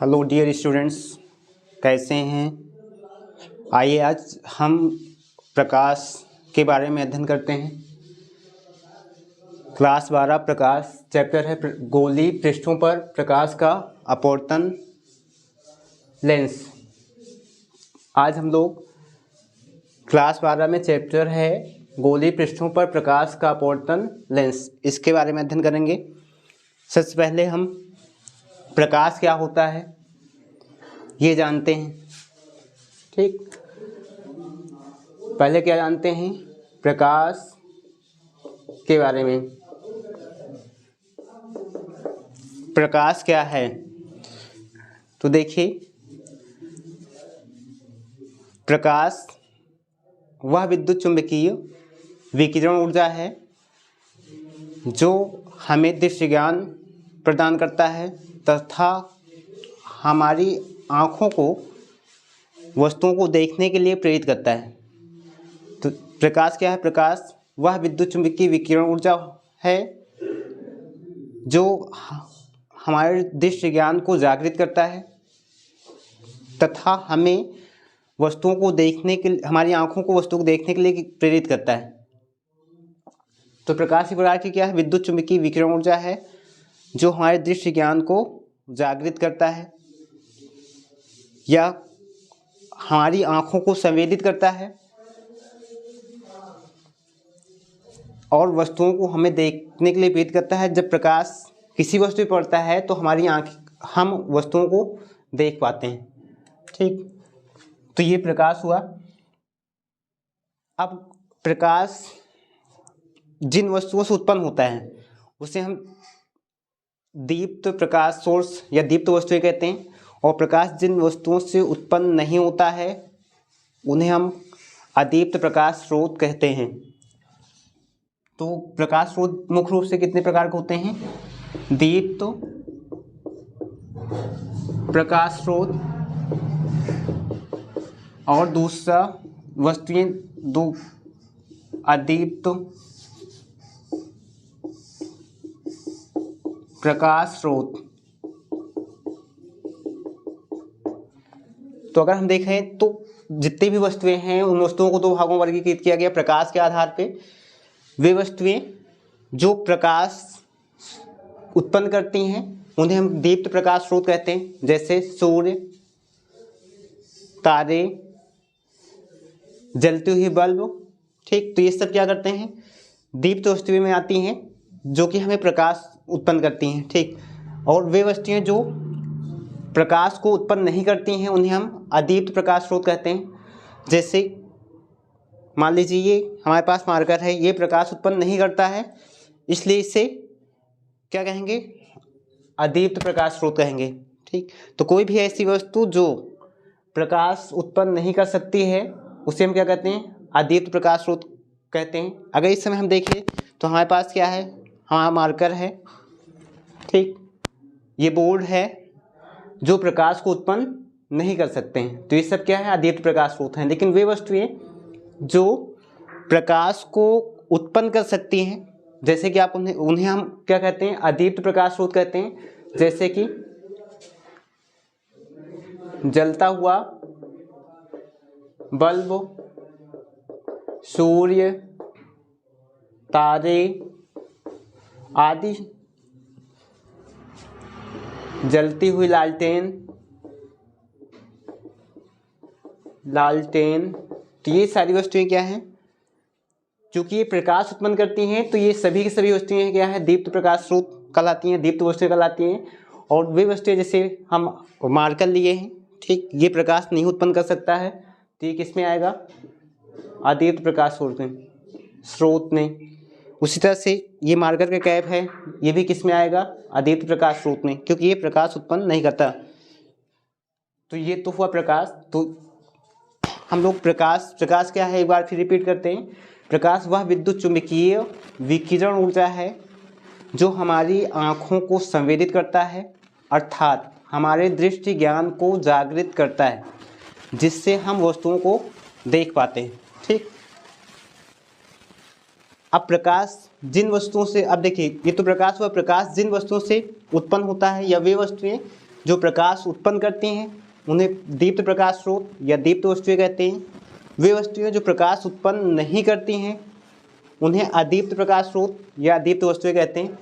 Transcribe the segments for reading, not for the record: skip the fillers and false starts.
Hello dear students, कैसे हैं। आइए आज हम प्रकाश के बारे में अध्ययन करते हैं। क्लास 12 प्रकाश चैप्टर है गोलीय पृष्ठों पर प्रकाश का अपवर्तन लेंस। आज हम लोग क्लास 12 में चैप्टर है गोलीय पृष्ठों पर प्रकाश का अपवर्तन लेंस, इसके बारे में अध्ययन करेंगे। सबसे पहले हम प्रकाश क्या होता है ये जानते हैं। ठीक, पहले क्या जानते हैं प्रकाश के बारे में। प्रकाश क्या है तो देखिए, प्रकाश वह विद्युत चुंबकीय विकिरण ऊर्जा है जो हमें दृश्य ज्ञान प्रदान करता है तथा हमारी आँखों को वस्तुओं को देखने के लिए प्रेरित करता है। तो प्रकाश क्या है? प्रकाश वह विद्युत चुंबकीय विकिरण ऊर्जा है जो हमारे दृश्य ज्ञान को जागृत करता है तथा हमें वस्तुओं को देखने के लिए, हमारी आँखों को वस्तुओं को देखने के लिए प्रेरित करता है। तो प्रकाश की प्रकार की क्या है? विद्युत चुंबकीय विकिरण ऊर्जा है जो हमारे दृश्य ज्ञान को जागृत करता है या हमारी आँखों को संवेदित करता है और वस्तुओं को हमें देखने के लिए प्रेरित करता है। जब प्रकाश किसी वस्तु पर पड़ता है तो हमारी हम वस्तुओं को देख पाते हैं। ठीक, तो ये प्रकाश हुआ। अब प्रकाश जिन वस्तुओं से उत्पन्न होता है उसे हम दीप्त प्रकाश सोर्स या दीप्त वस्तुएं कहते हैं, और प्रकाश जिन वस्तुओं से उत्पन्न नहीं होता है उन्हें हम अदीप्त प्रकाश स्रोत कहते हैं। तो प्रकाश स्रोत मुख्य रूप से कितने प्रकार के होते हैं? दीप्त प्रकाश स्रोत और दूसरा वस्तुएं दो अदीप्त प्रकाश स्रोत। तो अगर हम देखें तो जितनी भी वस्तुएं हैं उन वस्तुओं को दो भागों में वर्गीकृत किया गया प्रकाश के आधार पे। वे वस्तुएं जो प्रकाश उत्पन्न करती हैं उन्हें हम दीप्त प्रकाश स्रोत कहते हैं, जैसे सूर्य, तारे, जलती हुई बल्ब। ठीक, तो ये सब क्या करते हैं? दीप्त वस्तुएं में आती हैं जो कि हमें प्रकाश उत्पन्न करती हैं। ठीक, और वे वस्तुएं जो प्रकाश को उत्पन्न नहीं करती हैं उन्हें हम अदीप्त प्रकाश स्रोत कहते हैं। जैसे मान लीजिए ये हमारे पास मार्कर है, ये प्रकाश उत्पन्न नहीं करता है, इसलिए इसे क्या कहेंगे? अदीप्त प्रकाश स्रोत कहेंगे। ठीक, तो कोई भी ऐसी वस्तु जो प्रकाश उत्पन्न नहीं कर सकती है उसे हम क्या कहते हैं? अदीप्त प्रकाश स्रोत कहते हैं। अगर इस समय हम देखें तो हमारे पास क्या है? हमारा मार्कर है। ठीक, ये बोर्ड है जो प्रकाश को उत्पन्न नहीं कर सकते हैं, तो ये सब क्या है? अदीप्त प्रकाश स्रोत हैं। लेकिन वे वस्तुएं जो प्रकाश को उत्पन्न कर सकती हैं, जैसे कि आप उन्हें हम क्या कहते हैं? अदीप्त प्रकाश स्रोत कहते हैं। जैसे कि जलता हुआ बल्ब, सूर्य, तारे आदि, जलती हुई लालटेन, तो ये सारी वस्तुएं क्या हैं? क्योंकि ये प्रकाश उत्पन्न करती हैं तो ये सभी की सभी वस्तुएं क्या है? दीप्त प्रकाश स्रोत कहलाती हैं, दीप्त वस्तुएं कहलाती हैं। और वे वस्तुएं जैसे हम मार्कर लिए हैं, ठीक, ये प्रकाश नहीं उत्पन्न कर सकता है तो ये किस में आएगा? अदीप्त प्रकाश स्रोत में। उसी तरह से ये मार्कर का कैप है, ये भी किस में आएगा? अदीप्त प्रकाश स्रोत में, क्योंकि ये प्रकाश उत्पन्न नहीं करता। तो ये तो हुआ प्रकाश। तो हम लोग प्रकाश क्या है एक बार फिर रिपीट करते हैं। प्रकाश वह विद्युत चुंबकीय विकिरण ऊर्जा है जो हमारी आँखों को संवेदित करता है, अर्थात हमारे दृष्टि ज्ञान को जागृत करता है, जिससे हम वस्तुओं को देख पाते हैं। ठीक, अब प्रकाश जिन वस्तुओं से, अब देखिए ये तो प्रकाश हुआ, प्रकाश जिन वस्तुओं से उत्पन्न होता है या वे वस्तुएं जो प्रकाश उत्पन्न करती हैं उन्हें दीप्त प्रकाश स्रोत या दीप्त वस्तुएं कहते हैं। वे वस्तुएं जो प्रकाश उत्पन्न नहीं करती हैं उन्हें अदीप्त प्रकाश स्रोत या दीप्त वस्तुएं कहते हैं।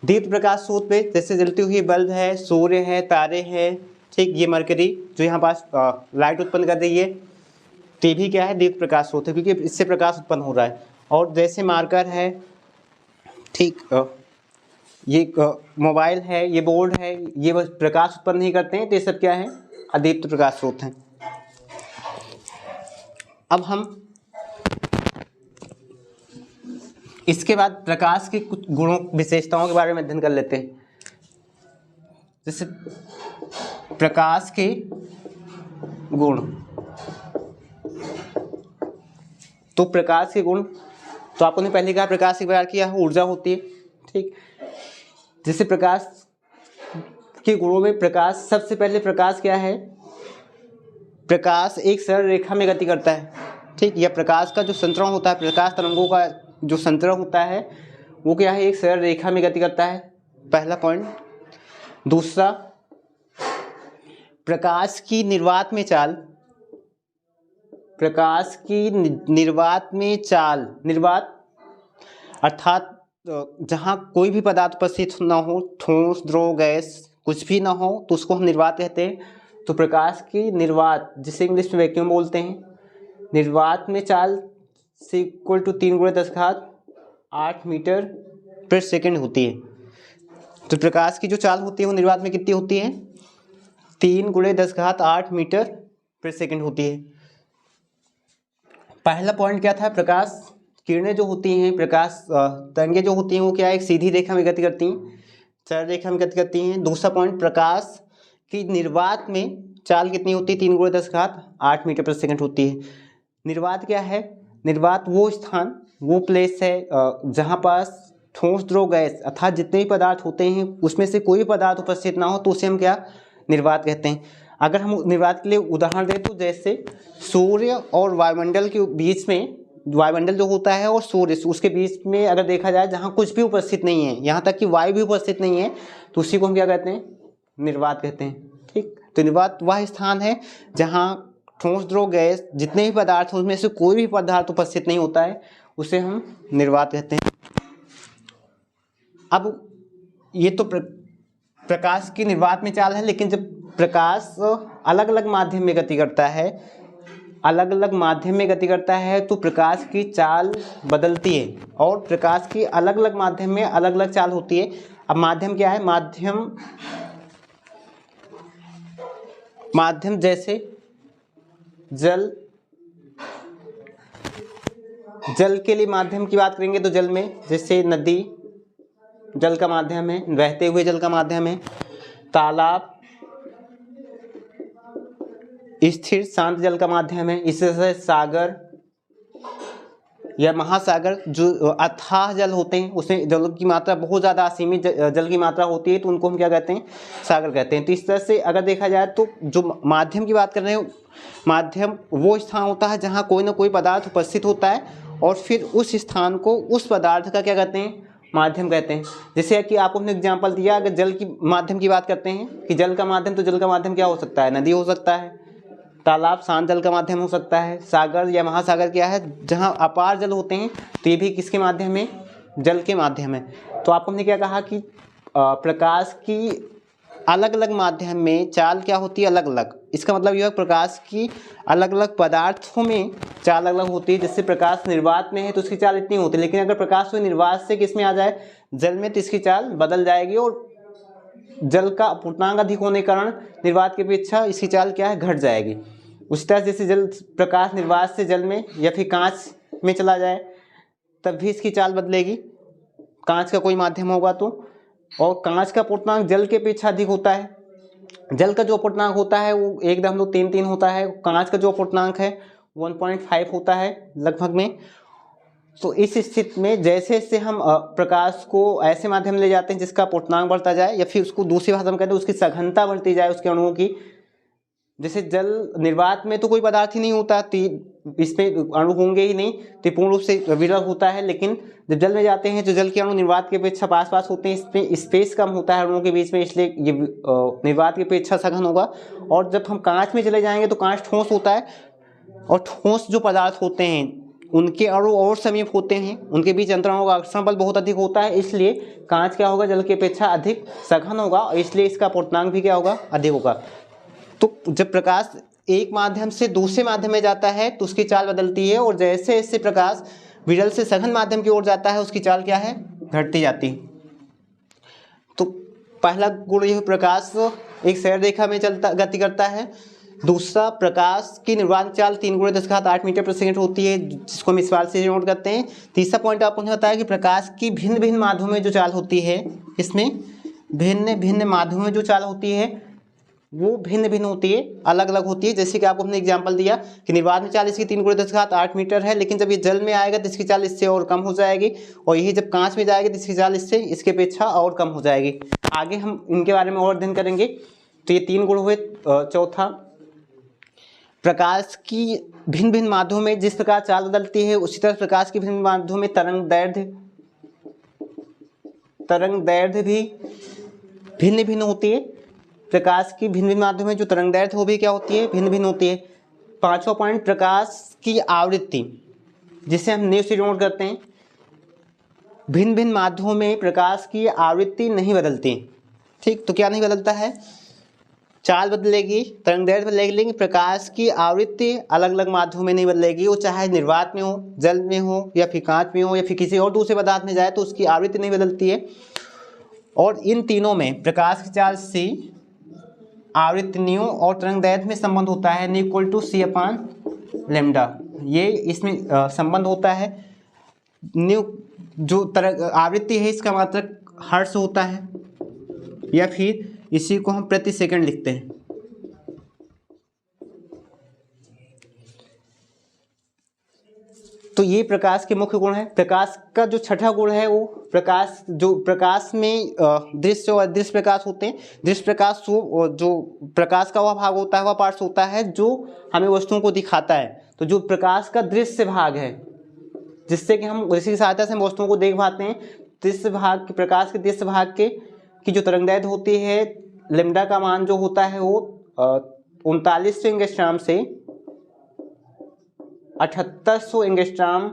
दीप्त प्रकाश स्रोत पे जैसे जलती हुई बल्ब है, सूर्य है, तारे हैं, ठीक, ये मरकरी जो यहाँ पास लाइट उत्पन्न कर रही है, तो ये भी क्या है, दीप्त प्रकाश स्रोत है, क्योंकि इससे प्रकाश उत्पन्न हो रहा है। और जैसे मार्कर है, ठीक, ये मोबाइल है, ये बोर्ड है, ये बस प्रकाश उत्पन्न नहीं करते हैं, तो ये सब क्या है, अदीप्त प्रकाश स्रोत हैं। अब हम इसके बाद प्रकाश के कुछ गुणों विशेषताओं के बारे में अध्ययन कर लेते हैं। जैसे प्रकाश के गुण, तो प्रकाश के गुण तो आपने पहले कहा प्रकाश एक प्रकार की ऊर्जा होती है, ठीक। जैसे प्रकाश के गुणों में प्रकाश, सबसे पहले प्रकाश क्या है, प्रकाश एक सरल रेखा में गति करता है, ठीक। या प्रकाश का जो संचरण होता है, प्रकाश तरंगों का जो संचरण होता है वो क्या है, एक सरल रेखा में गति करता है, पहला पॉइंट। दूसरा, प्रकाश की निर्वात में चाल, प्रकाश की निर्वात में चाल, निर्वात अर्थात जहाँ कोई भी पदार्थ उपस्थित ना हो, ठोस, द्रव, गैस कुछ भी ना हो, तो उसको हम निर्वात कहते हैं। तो प्रकाश की निर्वात, जिसे इंग्लिश में वैक्यूम बोलते हैं, निर्वात में चाल से इक्वल टू 3×10⁸ मीटर पर सेकेंड होती है। तो प्रकाश की जो चाल होती है वो निर्वात में कितनी होती है, 3×10⁸ मीटर पर सेकेंड होती है। पहला पॉइंट क्या था, प्रकाश किरणें जो होती हैं, प्रकाश तरंगें जो होती हैं वो क्या है, एक सीधी रेखा में गति करती हैं, सरल रेखा में गति करती हैं। दूसरा पॉइंट, प्रकाश की निर्वात में चाल कितनी होती है, 3×10⁸ मीटर पर सेकेंड होती है। निर्वात क्या है, निर्वात वो स्थान, वो प्लेस है जहाँ पास ठोस, द्रव, गैस अर्थात जितने भी पदार्थ होते हैं उसमें से कोई पदार्थ उपस्थित ना हो, तो उसे हम क्या, निर्वात कहते हैं। अगर हम निर्वात के लिए उदाहरण दें तो जैसे सूर्य और वायुमंडल के बीच में, वायुमंडल जो होता है और सूर्य, उसके बीच में अगर देखा जाए जहाँ कुछ भी उपस्थित नहीं है, यहाँ तक कि वायु भी उपस्थित नहीं है, तो उसी को हम क्या कहते हैं, निर्वात कहते हैं, ठीक। तो निर्वात वह स्थान है जहाँ ठोस, द्रव, गैस जितने भी पदार्थ हैं उसमें से कोई भी पदार्थ उपस्थित नहीं होता है, उसे हम निर्वात कहते हैं। अब ये तो प्रकाश की निर्वात में चाल है, लेकिन जब प्रकाश अलग अलग माध्यम में गति करता है, अलग अलग माध्यम में गति करता है, तो प्रकाश की चाल बदलती है, और प्रकाश की अलग अलग माध्यम में अलग अलग चाल होती है। अब माध्यम क्या है, माध्यम जैसे जल के लिए माध्यम की बात करेंगे तो जल में जैसे नदी जल का माध्यम है, बहते हुए जल का माध्यम है, तालाब स्थिर शांत जल का माध्यम है, इसी तरह सागर या महासागर जो अथाह जल होते हैं, उसमें जल की मात्रा बहुत ज़्यादा असीमित जल की मात्रा होती है, तो उनको हम क्या कहते हैं, सागर कहते हैं। तो इस तरह से अगर देखा जाए तो जो माध्यम की बात कर रहे हैं, माध्यम वो स्थान होता है जहाँ कोई ना कोई पदार्थ उपस्थित होता है, और फिर उस स्थान को, उस पदार्थ का क्या कहते हैं, माध्यम कहते हैं। जैसे कि आपको हमने एग्जाम्पल दिया, अगर जल की माध्यम की बात करते हैं कि जल का माध्यम, तो जल का माध्यम क्या हो सकता है, नदी हो सकता है, तालाब शांत जल का माध्यम हो सकता है, सागर या महासागर क्या है, जहाँ अपार जल होते हैं, तो ये भी किसके माध्यम में, जल के माध्यम है। तो आपको हमने क्या कहा कि प्रकाश की अलग अलग माध्यम में चाल क्या होती है, अलग अलग। इसका मतलब यह है प्रकाश की अलग अलग पदार्थों में चाल अलग होती है। जैसे प्रकाश निर्वात में है तो उसकी चाल इतनी होती है, लेकिन अगर प्रकाश को निर्वात से किस में आ जाए, जल में, तो इसकी चाल बदल जाएगी, और जल का अपूर्णांक अधिक होने के कारण निर्वात की अपेक्षा इसकी चाल क्या है, घट जाएगी। उसी तरह जैसे जल प्रकाश निर्वात से जल में या फिर कांच में चला जाए तब भी इसकी चाल बदलेगी, कांच का कोई माध्यम होगा तो। और कांच का अपूर्णांक जल के अपेक्षा अधिक होता है। जल का जो अपूर्णांक होता है वो 1.33 होता है, कांच का जो अपूर्णांक है 1.5 होता है लगभग में। तो इस स्थिति में जैसे जैसे हम प्रकाश को ऐसे माध्यम ले जाते हैं जिसका अपूर्णांक बढ़ता जाए, या फिर उसको दूसरी भाषा में कहते हैं उसकी सघनता बढ़ती जाए उसके अणुओं की, जैसे जल निर्वात में तो कोई पदार्थ ही नहीं होता, इसमें अणु होंगे ही नहीं, तो पूर्ण रूप से विरल होता है। लेकिन जब जल में जाते हैं तो जल के अणु निर्वात के अपेक्षा पास पास होते हैं, इसमें स्पेस कम होता है अणुओं के बीच में, इसलिए ये निर्वात की अपेक्षा सघन होगा। और जब हम कांच में चले जाएंगे तो कांच ठोस होता है, और ठोस जो पदार्थ होते हैं उनके अणु और समीप होते हैं, उनके बीच अंतराणुओं का आकर्षण बल बहुत अधिक होता है, इसलिए कांच क्या होगा, जल की अपेक्षा अधिक सघन होगा, और इसलिए इसका पूर्णांक भी क्या होगा, अधिक होगा। तो जब प्रकाश एक माध्यम से दूसरे माध्यम में जाता है तो उसकी चाल बदलती है, और जैसे जैसे प्रकाश विरल से सघन माध्यम की ओर जाता है उसकी चाल क्या है, घटती जाती है। तो पहला गुण यह प्रकाश एक सैर रेखा में गति करता है। दूसरा, प्रकाश की निर्वात चाल 3 × 10⁸ मीटर प्रति सेकंड होती है, जिसको हम इस बार से नोट करते हैं। तीसरा पॉइंट आपको बताया कि प्रकाश की भिन्न भिन्न माध्यमों में जो चाल होती है, इसमें भिन्न भिन्न माध्यमों में जो चाल होती है वो भिन्न भिन्न होती है, अलग अलग होती है। जैसे कि आपको हमने एग्जांपल दिया कि निर्वात में चाल इसकी 3 × 10⁸ मीटर है, लेकिन जब ये जल में आएगा तो इसकी चाल इससे और कम हो जाएगी, और यही जब कांच में जाएगी तो इसकी चाल इसके अपेक्षा और कम हो जाएगी। आगे हम इनके बारे में और अध्ययन करेंगे। तो ये 3 गुण हुए। चौथा, प्रकाश की भिन्न भिन्न माध्यमों में जिस प्रकार चाल बदलती है उसी तरह प्रकाश की भिन्न माध्यमों में तरंग दैर्ध्य भी भिन्न भिन्न होती है। प्रकाश की भिन्न भिन्न माध्यमों में जो तरंग दैर्ध्य वो भी क्या होती है, भिन्न भिन्न होती है। पांचवा पॉइंट, प्रकाश की आवृत्ति, जिसे हम न्यूज से नोट करते हैं। भिन्न भिन्न माध्यमों में प्रकाश की आवृत्ति नहीं बदलती, ठीक। तो क्या नहीं बदलता है, चाल बदलेगी, तरंग दैर्ध्य बदलेगी, लेकिन प्रकाश की आवृत्ति अलग अलग माध्यमों में नहीं बदलेगी। वो चाहे निर्वात में हो, जल में हो, या फिर कांच में हो, या फिर किसी और दूसरे पदार्थ में जाए तो उसकी आवृत्ति नहीं बदलती है। और इन तीनों में प्रकाश की चाल से आवृत्ति न्यू और तरंग दैर्ध्य में संबंध होता है, न्यू इक्वल टू c/λ। ये इसमें संबंध होता है। न्यू जो तरंग आवृत्ति है इसका मात्रक हर्ट्ज होता है, या फिर इसी को हम प्रति सेकंड लिखते हैं। तो ये प्रकाश के मुख्य गुण है। प्रकाश का जो छठा गुण है वो प्रकाश में दृश्य और अदृश्य प्रकाश होते हैं। दृश्य प्रकाश जो प्रकाश का वह भाग होता है, वह पार्ट्स होता है जो हमें वस्तुओं को दिखाता है। तो जो प्रकाश का दृश्य भाग है, जिससे कि हम जिसकी सहायता से हम वस्तुओं को देख पाते हैं, दृश्य भाग, प्रकाश के दृश्य भाग की जो तरंगदैर्ध्य होती है, लैम्डा का मान जो होता है वो 3900 एंगस्ट्रॉम से 7800 एंगस्ट्रॉम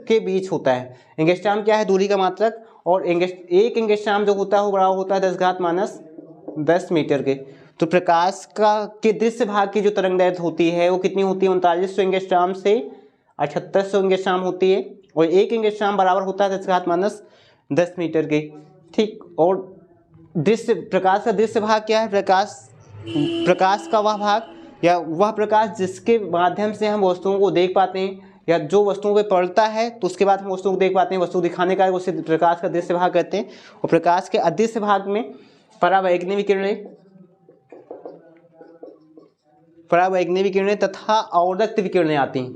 के बीच होता है। एंगस्ट्रॉम क्या है, दूरी का मात्रक, और एक एंगस्ट्रॉम जो होता है वो बराबर होता है 10⁻10 मीटर के। तो प्रकाश के दृश्य भाग की जो तरंगदैर्ध्य होती है वो कितनी होती है, 3900 एंगस्ट्रॉम से 7800 एंगस्ट्रॉम होती है, और एक एंगस्ट्रॉम बराबर होता है 10⁻10 मीटर के, ठीक। और प्रकाश का दृश्य भाग क्या है, प्रकाश का वह भाग या वह प्रकाश जिसके माध्यम से हम वस्तुओं को देख पाते हैं, या जो वस्तुओं पे पड़ता है तो उसके बाद हम वस्तुओं को देख पाते हैं, वस्तु दिखाने का उसे प्रकाश का दृश्य भाग कहते हैं। और प्रकाश के अदृश्य भाग में परावैज्ञानिक विकिरणें तथा अवरक्त विकिरणें आती हैं,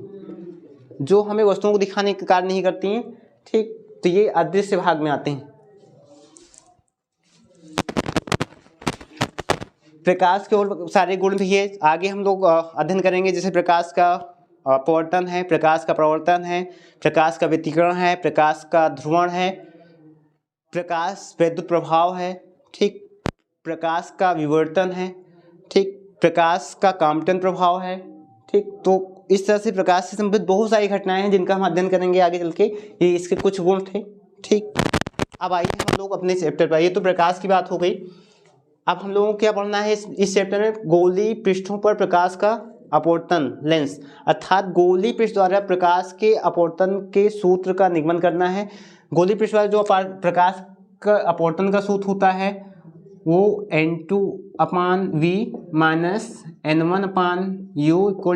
जो हमें वस्तुओं को दिखाने का कार्य नहीं करती हैं, ठीक। तो ये अदृश्य भाग में आते हैं। प्रकाश के और सारे गुण भी है, आगे हम लोग अध्ययन करेंगे। जैसे प्रकाश का अपवर्तन है, प्रकाश का प्रवर्तन है, प्रकाश का व्यतिकरण है, प्रकाश का ध्रुवण है, प्रकाश विद्युत प्रभाव है, ठीक। प्रकाश का विवर्तन है, ठीक। प्रकाश का काम्पटन प्रभाव है, ठीक। तो इस तरह से प्रकाश से संबंधित बहुत सारी घटनाएं हैं जिनका हम अध्ययन करेंगे आगे चल के। ये इसके कुछ गुण थे, ठीक। अब आइए हम लोग अपने चैप्टर पर, ये तो प्रकाश की बात हो गई। अब हम लोगों को क्या पढ़ना है इस चैप्टर में, गोलीय पृष्ठों पर प्रकाश का अपवर्तन, लेंस, अर्थात गोलीय पृष्ठ द्वारा प्रकाश के अपवर्तन के सूत्र का निगमन करना है। गोलीय पृष्ठ द्वारा जो प्रकाश का अपवर्तन का सूत्र होता है वो N2/V - N1/U =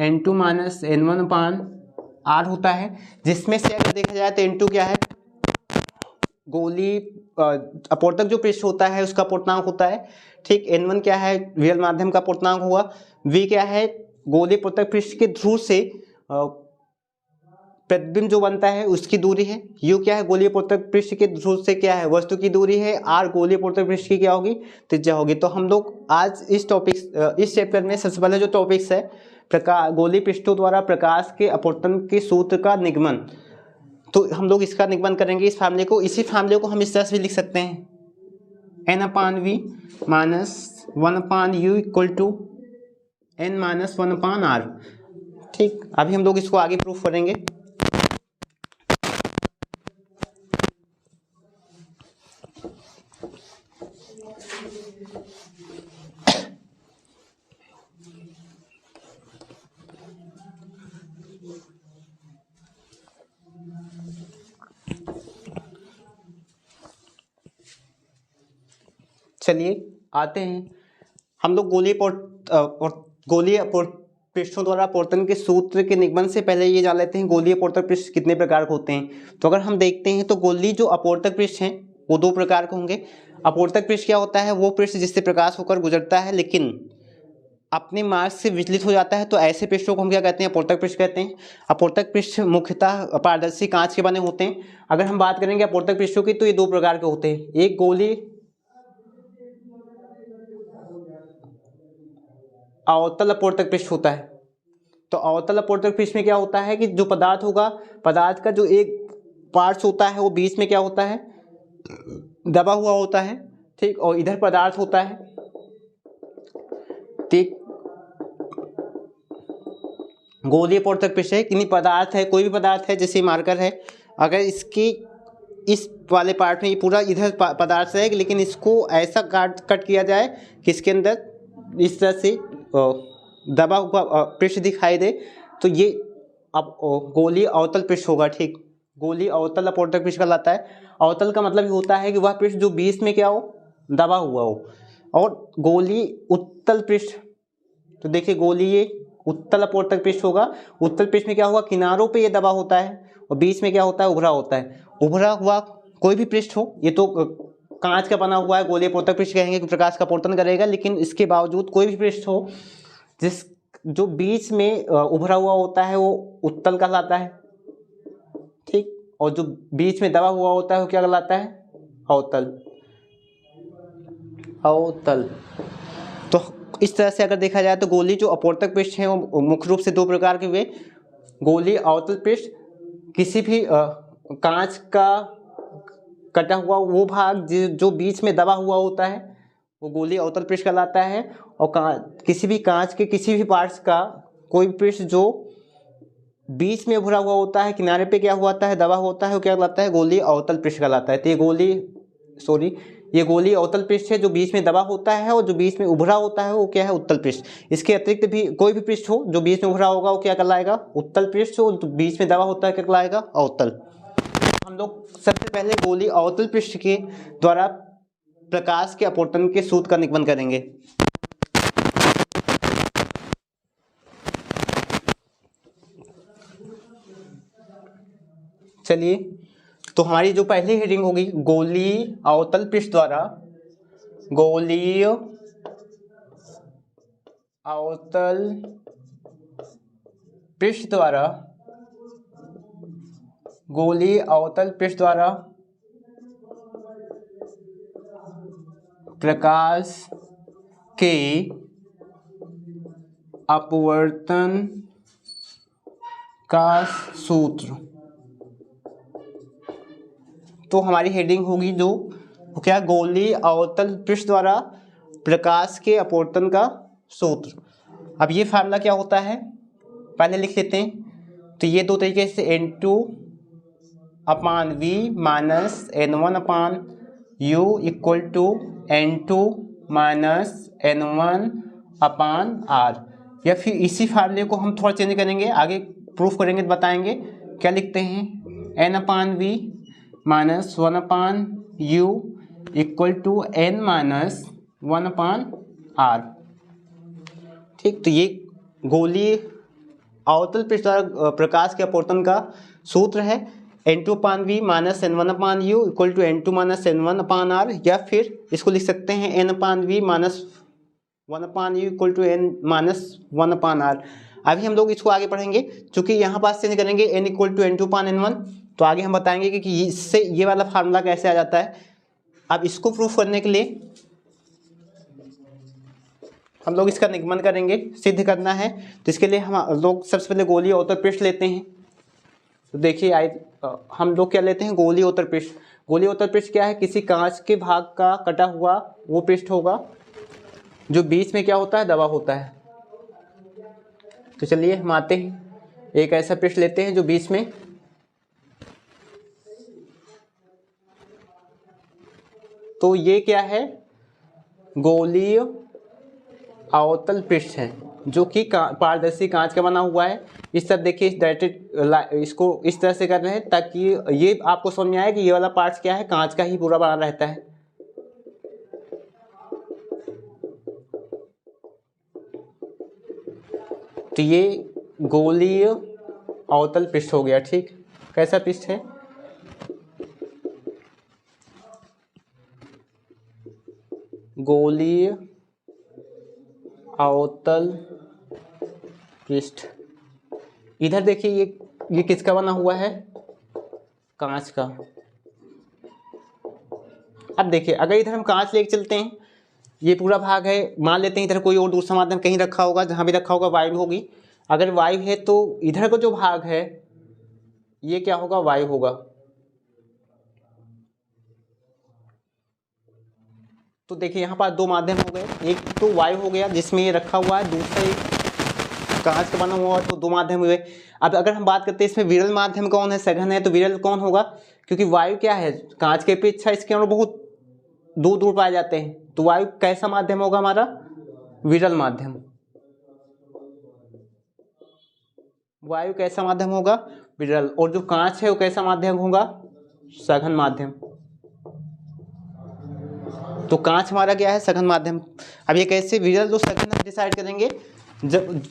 N2 - N1/R होता है, जिसमें से अगर देखा जाए तो N2 क्या है, गोलीय अपवर्तक जो पृष्ठ होता है उसका पूर्णांक होता है, ठीक। N1 क्या है, विरल माध्यम का पूर्णांक हुआ। V क्या है, गोलीय अपवर्तक पृष्ठ के ध्रुव से प्रतिबिंब जो बनता है उसकी दूरी है, यू क्या है गोलीय अपवर्तक पृष्ठ के ध्रुव से क्या है वस्तु की दूरी है, आर गोलीय अपवर्तक पृष्ठ की क्या होगी त्रिज्या होगी। तो हम लोग आज इस चैप्टर में सबसे पहले जो टॉपिक्स है गोलीय पृष्ठों द्वारा प्रकाश के अपवर्तन के सूत्र का निगमन, तो हम लोग इसका निगमन करेंगे इस फार्मूले को। इसी फार्मूले को हम इस तरह से लिख सकते हैं n/v minus 1/u equal to n minus 1/r। ठीक, अभी हम लोग इसको आगे प्रूफ करेंगे। चलिए आते हैं हम लोग गोलीय पृष्ठों द्वारा अपवर्तन के सूत्र के निगमन से पहले ये जान लेते हैं गोलीय अपवर्तक पृष्ठ कितने प्रकार के होते हैं। तो अगर हम देखते हैं तो गोलीय जो अपवर्तक पृष्ठ हैं वो दो प्रकार के होंगे। अपवर्तक पृष्ठ क्या होता है, वो पृष्ठ जिससे प्रकाश होकर गुजरता है लेकिन अपने मार्ग से विचलित हो जाता है, तो ऐसे पृष्ठों को हम क्या कहते हैं अपवर्तक पृष्ठ कहते हैं। अपवर्तक पृष्ठ मुख्यतः पारदर्शी कांच के बने होते हैं। अगर हम बात करेंगे अपवर्तक पृष्ठों की तो ये दो प्रकार के होते हैं, एक गोलीय अवतल अपवर्तक पृष्ठ होता है। तो अवतल अपवर्तक पृष्ठ में क्या होता है कि जो पदार्थ होगा, पदार्थ का जो एक पार्ट्स होता है वो बीच में क्या होता है दबा हुआ होता है, ठीक, और इधर पदार्थ होता है, ठीक। गोलीय अपवर्तक पृष्ठ है कि पदार्थ है, कोई भी पदार्थ है जैसे मार्कर है, अगर इसकी इस वाले पार्ट में ये पूरा इधर पदार्थ है लेकिन इसको ऐसा कट किया जाए कि इसके अंदर इस तरह से दबा हुआ पृष्ठ दिखाई दे, तो ये अब गोलीय अवतल पृष्ठ होगा, ठीक। गोलीय अवतल अपवर्तक पृष्ठ कहलाता है। अवतल का मतलब होता है कि वह पृष्ठ जो बीच में क्या हो दबा हुआ हो। और गोलीय उत्तल पृष्ठ, तो देखिए गोलीय उत्तल अपवर्तक पृष्ठ होगा। उत्तल पृष्ठ में क्या होगा, किनारों पे ये दबा होता है और बीच में क्या होता है उभरा होता है। उभरा हुआ कोई भी पृष्ठ हो, ये तो कांच का बना हुआ है, गोलीय अपवर्तक पृष्ठ कहेंगे कि प्रकाश का अपवर्तन करेगा, लेकिन इसके बावजूद कोई भी पृष्ठ हो जो बीच में उभरा हुआ होता है वो उत्तल कहलाता है, ठीक। और जो बीच में दबा हुआ होता है वो क्या कहलाता है अवतल। अवतल। तो इस तरह से अगर देखा जाए तो गोलीय जो अपवर्तक पृष्ठ हैं वो मुख्य रूप से दो प्रकार के हुए। गोलीय अवतल पृष्ठ किसी भी कांच का कटा हुआ वो भाग जो बीच में दबा हुआ होता है वो गोलीय अवतल पृष्ठ कहलाता है। और किसी भी कांच के किसी भी पार्ट्स का कोई पृष्ठ जो बीच में उभरा हुआ होता है, किनारे पे क्या हुआ होता है दबा होता है, वो क्या कहलाता है गोलीय अवतल पृष्ठ कहलाता है। तो ये गोलीय अवतल पृष्ठ है जो बीच में दबा होता है, और जो बीच में उभरा होता है वो क्या है उत्तल पृष्ठ। इसके अतिरिक्त भी कोई भी पृष्ठ हो जो बीच में उभरा होगा वो क्या कहलाएगा उत्तल पृष्ठ, हो तो बीच में दबा होता है क्या कहलाएगा अवतल। हम लोग सबसे पहले गोलीय अवतल पृष्ठ के द्वारा प्रकाश के अपवर्तन के सूत्र का निगमन करेंगे। चलिए, तो हमारी जो पहली हेडिंग होगी गोलीय अवतल पृष्ठ द्वारा, गोलीय अवतल पृष्ठ द्वारा, गोलीय अवतल पृष्ठ द्वारा प्रकाश के अपवर्तन का सूत्र। तो हमारी हेडिंग होगी जो क्या गोलीय अवतल पृष्ठ द्वारा प्रकाश के अपवर्तन का सूत्र। अब ये फार्मूला क्या होता है पहले लिख लेते हैं। तो ये दो तरीके से n2/v minus n1/u equal to n2 minus n1/r, या फिर इसी फार्मूले को हम थोड़ा चेंज करेंगे, आगे प्रूफ करेंगे तो बताएंगे। क्या लिखते हैं n/v minus 1/u equal to n minus 1/r, ठीक। तो ये गोलीय अवतल पृष्ठ द्वारा प्रकाश के अपवर्तन का सूत्र है n2/v minus n1/u equal to n2 minus n1/r, या फिर इसको लिख सकते हैं n/v minus 1/u equal to n minus 1/r। अभी हम लोग इसको आगे पढ़ेंगे, क्योंकि यहाँ पास चेंज करेंगे n इक्वल टू n2 पान n1, तो आगे हम बताएंगे कि इससे ये वाला फार्मूला कैसे आ जाता है। अब इसको प्रूफ करने के लिए हम लोग इसका निगमन करेंगे, सिद्ध करना है। तो इसके लिए हम लोग सबसे पहले गोलीय अवतल पृष्ठ लेते हैं। तो देखिए हम लोग क्या लेते हैं, गोलीय अवतल पृष्ठ। गोलीय अवतल पृष्ठ क्या है, किसी कांच के भाग का कटा हुआ वो पृष्ठ होगा जो बीच में क्या होता है, दबा होता है। तो चलिए हम आते हैं, एक ऐसा पृष्ठ लेते हैं जो बीच में तो ये क्या है, गोलीय अवतल पृष्ठ है जो कि पारदर्शी कांच का बना हुआ है। इस तरह देखिए, डायरेक्टेड इसको इस तरह से कर रहे हैं ताकि ये आपको समझ में आए कि ये वाला पार्ट क्या है, कांच का ही पूरा बना रहता है। तो ये गोलीय अवतल पृष्ठ हो गया। ठीक, कैसा पृष्ठ है, गोलीय अवतल पृष्ठ। इधर देखिए ये किसका बना हुआ है, कांच का। अब देखिए, अगर इधर हम कांच लेके चलते हैं, ये पूरा भाग है, मान लेते हैं इधर कोई और दूसरा माध्यम कहीं रखा होगा, जहां भी रखा होगा वायु होगी। अगर वायु है तो इधर का जो भाग है ये क्या होगा, वायु होगा। तो देखिए यहाँ पर दो माध्यम हो गए, एक तो वायु हो गया जिसमें ये रखा हुआ है, दूसरा एक कांच का बना हुआ है, तो दो माध्यम हुए। अब अगर हम बात करते हैं इसमें विरल माध्यम कौन है, सघन है, तो विरल कौन होगा, क्योंकि वायु क्या है, कांच के अपेक्षा इसके अणु बहुत दूर दूर पाए जाते हैं। तो वायु कैसा माध्यम होगा हमारा, विरल माध्यम। वायु कैसा माध्यम होगा, विरल। और जो कांच है वो कैसा माध्यम होगा, सघन माध्यम। तो कांच हमारा क्या है, सघन माध्यम। अब ये कैसे विरल और सघन हम डिसाइड करेंगे, जब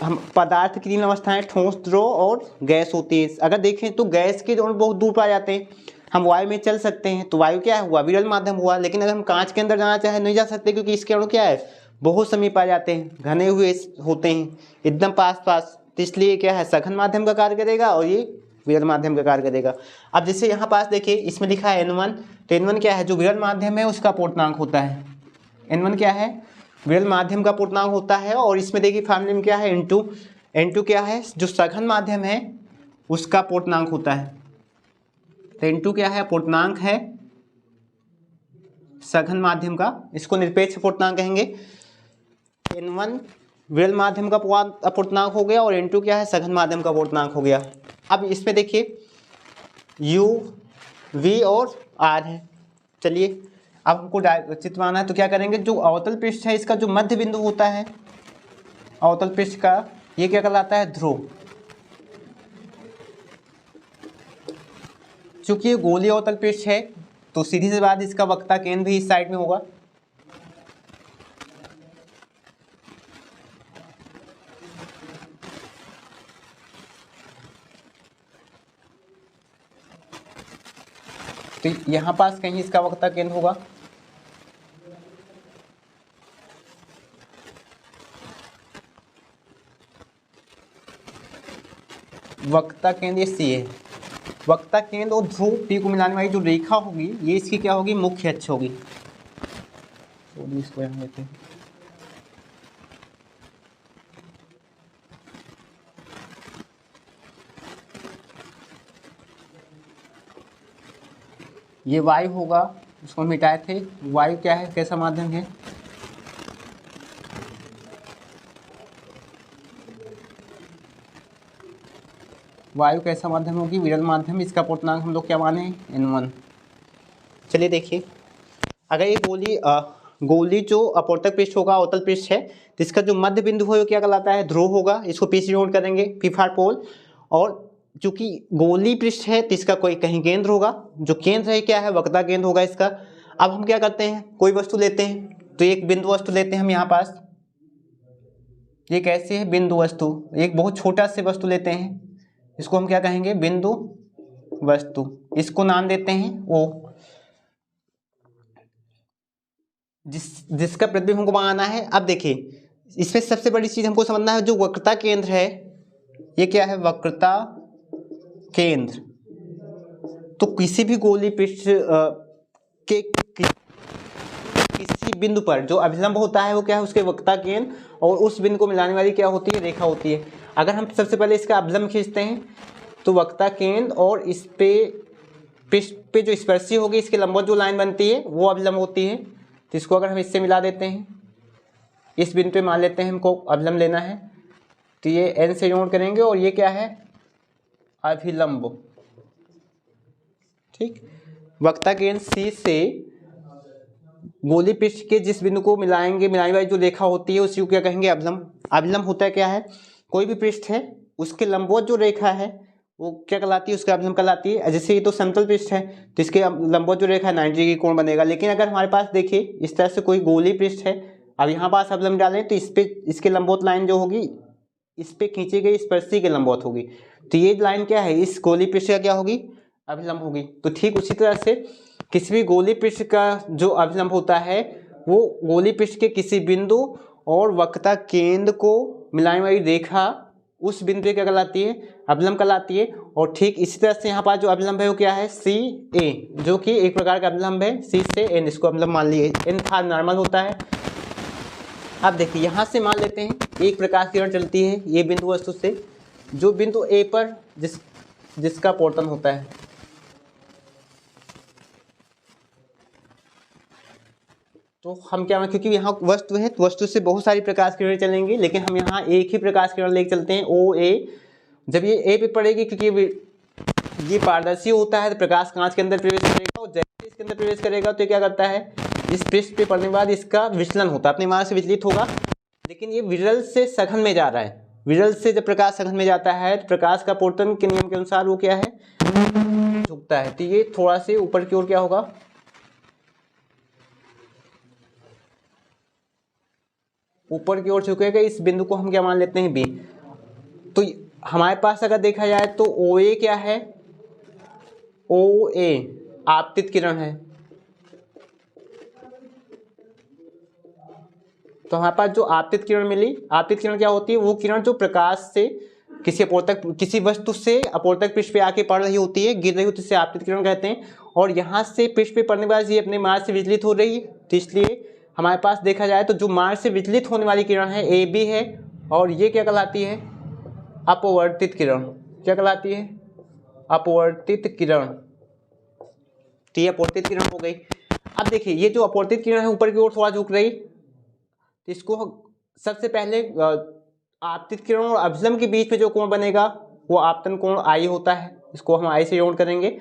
हम पदार्थ की 3 अवस्थाएं ठोस, द्रव और गैस होती है। अगर देखें तो गैस के अणु बहुत दूर पाए जाते हैं, हम वायु में चल सकते हैं, तो वायु क्या हुआ, विरल माध्यम हुआ। लेकिन अगर हम कांच के अंदर जाना चाहे नहीं जा सकते, क्योंकि इसके अणु क्या है, बहुत समीप आ जाते हैं, घने हुए होते हैं, एकदम पास पास। तो इसलिए क्या है, सघन माध्यम का कार्य करेगा और ये विरल माध्यम का कार्य करेगा। अब जैसे यहाँ पास देखिए, इसमें लिखा है N1, तो N1 क्या है, जो विरल माध्यम है उसका पूर्णांक होता है। N1 क्या है, विरल माध्यम का पूर्णांक होता है। और इसमें देखिए फार्मूले में क्या है, N2। N2 क्या है, जो सघन माध्यम है उसका पूर्णांक होता है। तो N2 क्या है, पूर्णांक है सघन माध्यम का, इसको निरपेक्ष पूर्णांक कहेंगे। N1 विरल माध्यम का पूर्णांक हो गया और N2 क्या है, सघन माध्यम का पूर्णांक हो गया। अब इसमें देखिए U, V और R है। चलिए अब हमको चित्र बनाना है, तो क्या करेंगे, जो अवतल पृष्ठ है इसका जो मध्य बिंदु होता है अवतल पृष्ठ का, ये क्या कहलाता है, ध्रुव। चूंकि ये गोलीय अवतल पृष्ठ है तो सीधी सी बात, इसका वक्रता केंद्र भी इस साइड में होगा। तो यहां पास कहीं इसका वक्रता केंद्र होगा। वक्रता केंद्र सी है, वक्रता केंद्र और ध्रुव P को मिलाने वाली जो रेखा होगी ये इसकी क्या होगी, मुख्य अक्ष होगी। तो इसको यहाँ लेते हैं, ये वायु होगा, उसको मिटाए थे। वायु क्या है, कैसा माध्यम है, वायु कैसा माध्यम होगी, विरल माध्यम। इसका पूर्णांक हम लोग क्या माने, N1। चलिए देखिए, अगर ये गोली जो अपवर्तक पृष्ठ होगा, अवतल पृष्ठ है, तो इसका जो मध्य बिंदु है वो क्या कहलाता है, ध्रुव होगा। इसको P से नोट करेंगे, P फॉर पोल। और चूंकि गोली पृष्ठ है तो इसका कोई कहीं केंद्र होगा, जो केंद्र है क्या है, वक्रता केंद्र होगा इसका। अब हम क्या करते हैं, कोई वस्तु लेते हैं, तो एक बिंदु वस्तु लेते हैं हम यहाँ पास। ये कैसे है, बिंदु वस्तु, एक बहुत छोटा से वस्तु लेते हैं, इसको हम क्या कहेंगे, बिंदु वस्तु। इसको नाम देते हैं O। जिसका प्रतिबिंब हमको बनाना है। अब देखिए इसमें सबसे बड़ी चीज हमको समझना है, जो वक्रता केंद्र है, ये क्या है, वक्रता केंद्र। तो किसी भी गोलीय पृष्ठ के किसी बिंदु पर जो अभिलंब होता है वो क्या है, उसके वक्रता केंद्र, और उस बिंदु को मिलाने वाली क्या होती है, रेखा होती है। अगर हम सबसे पहले इसका अभिलंब खींचते हैं तो वक्रता केंद्र और इस पे पृष्ठ पे जो स्पर्शी होगी, इसके लंबवत जो लाइन बनती है वो अभिलंब होती है। तो इसको अगर हम इससे मिला देते हैं, इस बिंदु पे मान लेते हैं हमको अभिलंब लेना है, तो ये n से जोड़ करेंगे और ये क्या है, अभिलंब। ठीक, वक्रता केंद्र C से गोलीय पृष्ठ के जिस बिंदु को मिलाएंगे, मिलाने वाली जो रेखा होती है उसी को क्या कहेंगे, अभिलंब। अभिलंब होता है क्या है, कोई भी पृष्ठ है उसके लंबवत जो रेखा है वो क्या कहलाती है, उसका अभिलंब कहलाती है। जैसे ये तो समतल पृष्ठ है तो इसके लंबवत जो रेखा है 90 डिग्री कोण बनेगा। लेकिन अगर हमारे पास देखिए इस तरह से कोई गोलीय पृष्ठ है, अब यहाँ पास अभिलंब डालें तो इस पे इसके लंबवत लाइन जो होगी इस पे खींची गई स्पर्शी के लंबवत होगी। तो ये लाइन क्या है, इस गोलीय पृष्ठ का क्या होगी, अभिलंब होगी। तो ठीक उसी तरह से किसी भी गोलीय पृष्ठ का जो अभिलंब होता है वो गोलीय पृष्ठ के किसी बिंदु और वक्रता केंद्र को मिलाने वाली रेखा उस बिंदु पे क्या कहलाती है, अभिलंब कहलाती है। और ठीक इसी तरह से यहाँ पर जो अभिलंब है वो क्या है, सी ए, जो कि एक प्रकार का अभिलंब है सी से एन, इसको अभिलंब मान लिए, एन था नॉर्मल होता है। अब देखिए यहाँ से मान लेते हैं एक प्रकाश किरण चलती है ये बिंदु वस्तु से, जो बिंदु ए पर जिसका अपवर्तन होता है। तो हम क्या, क्योंकि यहाँ वस्तु है तो वस्तु से बहुत सारी प्रकाश किरणें चलेंगी, लेकिन हम यहाँ एक ही प्रकाश किरण लेके चलते हैं ओ ए। जब ये ए पे पड़ेगी, क्योंकि ये पारदर्शी होता है तो प्रकाश कांच के अंदर प्रवेश करेगा, और जैसे इसके अंदर प्रवेश करेगा तो क्या करता है, इस पृष्ठ पे पड़ने के बाद इसका विचलन होता है, अपने मान से विचलित होगा। लेकिन ये विरल से सघन में जा रहा है, विरल से जब प्रकाश सघन में जाता है तो प्रकाश का अपवर्तन के नियम के अनुसार वो क्या है, झुकता है। तो ये थोड़ा से ऊपर की ओर क्या होगा, ऊपर की ओर झुकेगा। इस बिंदु को हम क्या मान लेते हैं बी। तो हमारे पास अगर देखा जाए तो ओ ए क्या है, ओ ए आपतित किरण है। तो हमारे पास जो आपतित किरण मिली, आपतित किरण क्या होती है, वो किरण जो प्रकाश से किसी वस्तु से अपवर्तक पृष्ठ पे आके पड़ रही होती है, गिर रही होती है, इसे आपतित किरण कहते हैं। और यहाँ से पृष्ठ पे पड़ने के बाद ये अपने मार्ग से विचलित हो रही है, तो इसलिए हमारे पास देखा जाए तो जो मार्ग से विचलित होने वाली किरण है ए बी है, और ये क्या कहलाती है, अपवर्तित किरण। क्या कहलाती है, अपवर्तित किरण। तो ये अपवर्तित किरण हो गई। अब देखिए ये जो अपवर्तित किरण है ऊपर की ओर थोड़ा झुक रही, तो इसको सबसे पहले आपतित किरण और अभिलंब के बीच में जो कोण बनेगा वो आपतन कोण आई होता है, इसको हम आई से जोड़ करेंगे।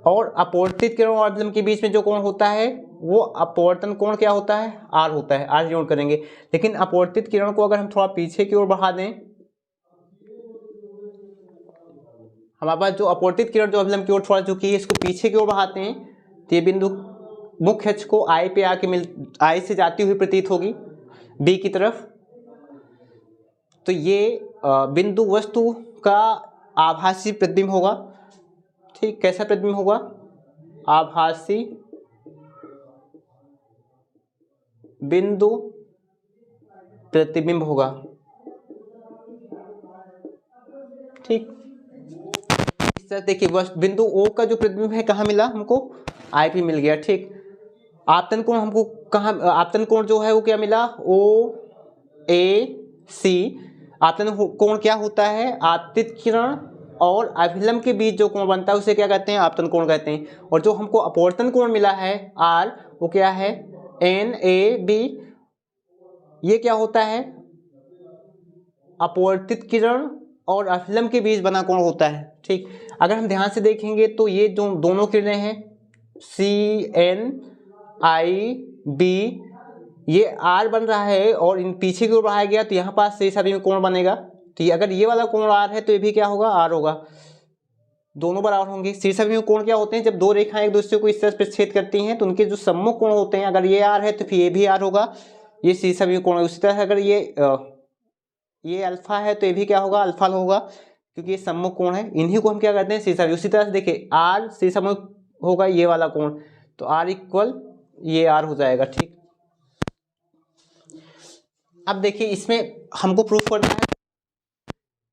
और अपवर्तित किरण और अभिलंब के बीच में जो कोण होता है वो अपवर्तन कोण क्या होता है, आर होता है, आर जोड़ करेंगे। लेकिन अपवर्तित किरण को अगर हम थोड़ा पीछे की ओर बढ़ा दें, हमारे पास जो अपवर्तित किरण जो अभिलंब की ओर थोड़ा झुकी है, इसको पीछे की ओर बढ़ाते हैं तो ये बिंदु मुख्य अक्ष को आई पे आके आई से जाती हुई प्रतीत होगी बी की तरफ। तो ये बिंदु वस्तु का आभासी प्रतिबिंब होगा। ठीक, कैसा प्रतिबिंब होगा, आभासी बिंदु प्रतिबिंब होगा। ठीक, इस तरह देखिए बिंदु ओ का जो प्रतिबिंब है कहाँ मिला हमको, आई पे मिल गया। ठीक, आपतन कोण हमको कहाँ, आपतन कोण जो है वो क्या मिला, ओ ए सी। आपतन कोण क्या होता है, आपतित किरण और अभिलंब के बीच जो कोण बनता है उसे क्या कहते हैं, आपतन कोण कहते हैं। और जो हमको अपवर्तन कोण मिला है आर, वो क्या है, एन ए बी। ये क्या होता है, अपवर्तित किरण और अभिलंब के बीच बना कोण होता है। ठीक, अगर हम ध्यान से देखेंगे तो ये जो दोनों किरणें हैं सी एन आई बी, ये आर बन रहा है और इन पीछे की ओर बढ़ाया गया तो यहाँ पास से सभी में कोण बनेगा। तो ये अगर ये वाला कोण आर है तो ये भी क्या होगा, आर होगा, दोनों बराबर होंगे। शीर्षक में कोण क्या होते हैं, जब दो रेखाएं एक दूसरे को इस तरह से छेद करती हैं तो उनके जो सम्मुख कोण होते हैं, अगर ये आर है तो फिर ये भी आर होगा, ये शीर्षक में कोण है। उसी तरह अगर ये अल्फा है तो ये भी क्या होगा, अल्फा होगा, क्योंकि ये सम्मुख कोण है। इन्हीं को हम क्या कहते हैं, शीर्षक। उसी तरह से देखिए आर शीर्षक होगा ये वाला कोण, तो आर इक्वल ये आर हो जाएगा। ठीक, अब देखिए इसमें हमको प्रूफ करना है,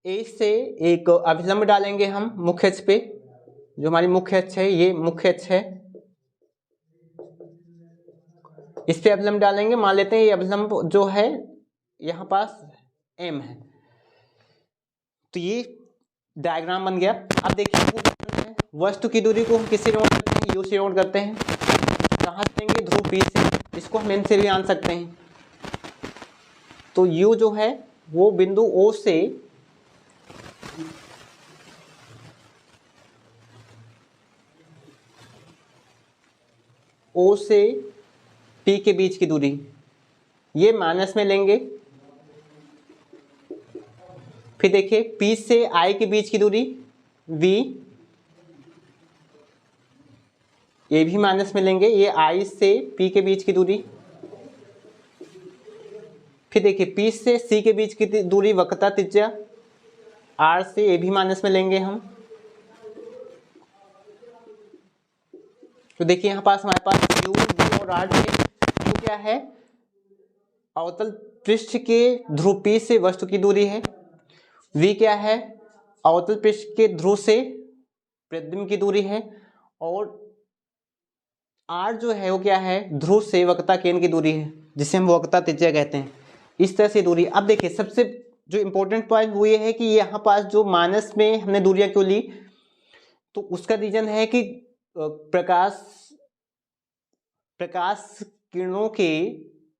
ए से एक अभिलंब डालेंगे हम मुख्य अक्ष पे, जो हमारी मुख्य अक्ष है, ये मुख्य अक्ष है, इस पे अभिलंब डालेंगे। मान लेते हैं ये अभिलंब जो है यहाँ पास एम है, तो ये डायग्राम बन गया। अब देखिए वस्तु की दूरी को हम किससे नोट करते हैं, यू से नोट करते हैं। कहाँ से लेंगे, ध्रुव पी से, इसको हम एन से भी जान सकते हैं। तो यू जो है वो बिंदु ओ से पी के बीच की दूरी, ये माइनस में लेंगे। फिर देखिए पी से आई के बीच की दूरी वी, ये भी माइनस में लेंगे, ये आई से पी के बीच की दूरी। फिर देखिए पी से सी के बीच की दूरी वक्रता त्रिज्या आर से, ये भी माइनस में लेंगे हम। तो देखिए यहाँ पास हमारे पास यू वी और आर थे। यू क्या है, अवतल पृष्ठ के ध्रुव पी से वस्तु की दूरी है। वी क्या है, अवतल पृष्ठ के ध्रुव से प्रतिबिंब की दूरी है। और आर जो है वो क्या है, ध्रुव से वक्रता केंद्र की दूरी है, जिसे हम वक्रता त्रिज्या कहते हैं। इस तरह से दूरी। अब देखिए सबसे जो इम्पोर्टेंट पॉइंट वो ये है कि यहाँ पास जो माइनस में हमने दूरियां क्यों ली, तो उसका रीजन है कि प्रकाश किरणों के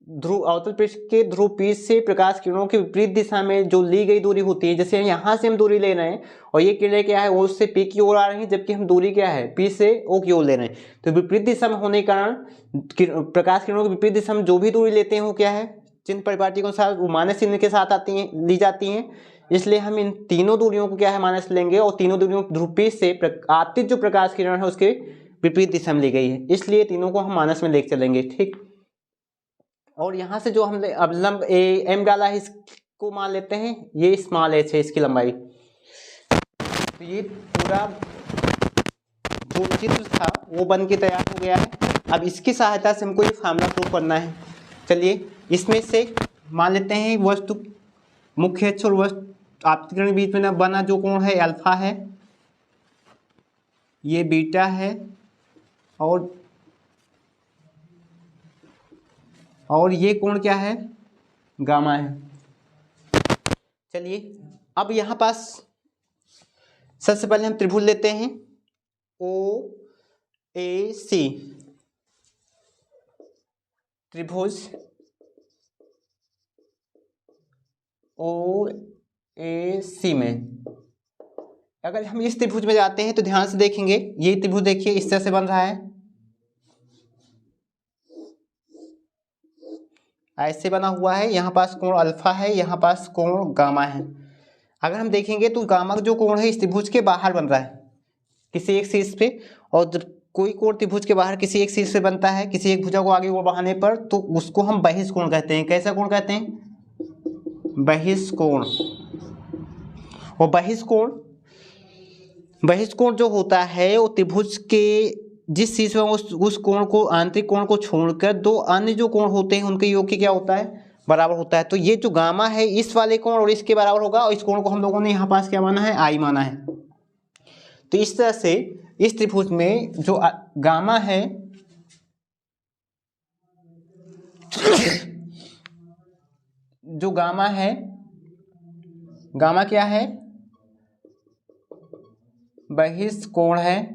ध्रुव अवतल पृष्ठ के ध्रुव पी से प्रकाश किरणों के विपरीत दिशा में जो ली गई दूरी होती है, जैसे यहाँ से हम दूरी ले रहे हैं और ये किरणें क्या है ओ से पी की ओर आ रही हैं, जबकि हम दूरी क्या है पी से ओ की ओर ले रहे हैं। तो विपरीत दिशा में होने के कारण प्रकाश किरणों के विपरीत दिशा में जो भी दूरी लेते हैं वो क्या है, चिन्ह परिपाटी के अनुसार वो माइनस चिन्ह के साथ आती हैं, ली जाती हैं। इसलिए हम इन तीनों दूरियों को क्या है माइनस लेंगे, और तीनों दूरियों ध्रुव पी से आपतित जो प्रकाश किरण है उसके विपरीत दिशा में ली गई है, इसलिए तीनों को हम माइनस में लेकर चलेंगे। ठीक, और यहाँ से जो हमने अभिलंब एम डाला है इसको मान लेते हैं ये स्मॉल एच है इसकी लंबाई। तो ये पूरा जो चित्र था वो बन के तैयार हो गया है। अब इसकी सहायता से हमको ये फार्मूला प्रूव करना है। चलिए इसमें से मान लेते हैं वस्तु मुख्य अक्ष और वस्तु आपतित किरण के बीच में बना जो कोण है अल्फा है, ये बीटा है, और ये कोण क्या है, गामा है। चलिए अब यहाँ पास सबसे पहले हम त्रिभुज लेते हैं ओ ए सी, त्रिभुज ओ ए सी में अगर हम इस त्रिभुज में जाते हैं तो ध्यान से देखेंगे ये त्रिभुज देखिए इस तरह से बन रहा है, ऐसे बना हुआ है। यहाँ पास कोण अल्फा है, यहाँ पास कोण गामा है। अगर हम देखेंगे तो गामा जो कोण है इस त्रिभुज के बाहर बन रहा है किसी एक शीर्ष पे, और जब कोई कोण त्रिभुज के बाहर किसी एक शीर्ष पे बनता है किसी एक भुजा को आगे वो बढ़ाने पर, तो उसको हम बहिष्कोण कहते हैं। कैसा कोण कहते हैं, बहिष्कोण। और बहिष्कोण जो होता है वो त्रिभुज के जिस शीर्ष में उस कोण को आंतरिक कोण को छोड़कर दो अन्य जो कोण होते हैं उनके योग की क्या होता है, बराबर होता है। तो ये जो गामा है इस वाले कोण और इसके बराबर होगा, और इस कोण को हम लोगों ने यहाँ पास क्या माना है, आई माना है। तो इस तरह से इस त्रिभुज में जो गामा है जो गामा है, गामा क्या है, बहिष्कोण है,